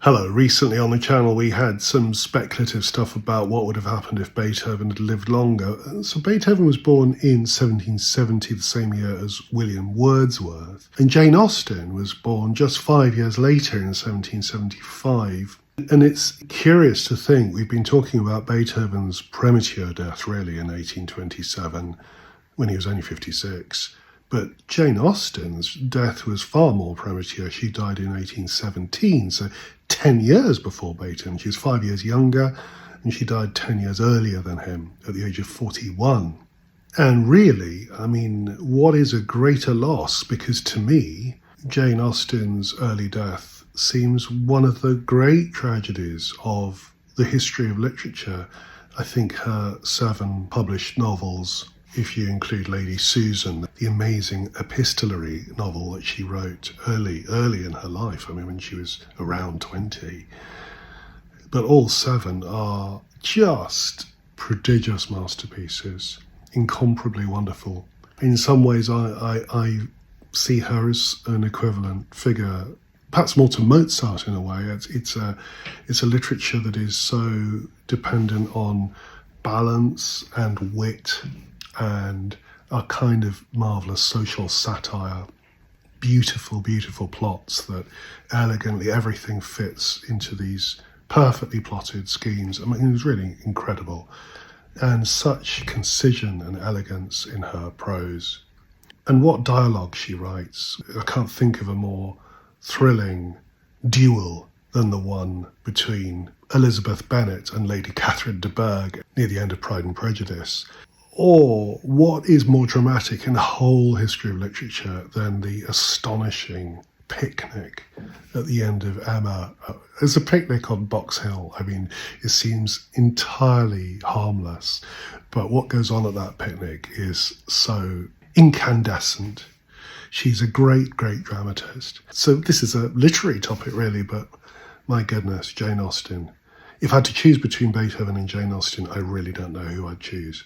Hello, recently on the channel we had some speculative stuff about what would have happened if Beethoven had lived longer. So Beethoven was born in 1770, the same year as William Wordsworth, and Jane Austen was born just 5 years later in 1775. And it's curious to think we've been talking about Beethoven's premature death really in 1827 when he was only 56. But Jane Austen's death was far more premature. She died in 1817, so 10 years before Beethoven. She was 5 years younger, and she died 10 years earlier than him at the age of 41. And really, I mean, what is a greater loss? Because to me, Jane Austen's early death seems one of the great tragedies of the history of literature. I think her 7 published novels, if you include Lady Susan, the amazing epistolary novel that she wrote early in her life, I mean when she was around 20. But all 7 are just prodigious masterpieces, incomparably wonderful. In some ways I see her as an equivalent figure, perhaps more to Mozart in a way. It's a literature that is so dependent on balance and wit and a kind of marvellous social satire, beautiful plots that elegantly everything fits into these perfectly plotted schemes. I mean, it was really incredible. And such concision and elegance in her prose. And what dialogue she writes. I can't think of a more thrilling duel than the one between Elizabeth Bennet and Lady Catherine de Bourgh near the end of Pride and Prejudice. Or what is more dramatic in the whole history of literature than the astonishing picnic at the end of Emma? It's a picnic on Box Hill. I mean, it seems entirely harmless, but what goes on at that picnic is so incandescent. She's a great dramatist. So this is a literary topic really, but my goodness, Jane Austen. If I had to choose between Beethoven and Jane Austen, I really don't know who I'd choose.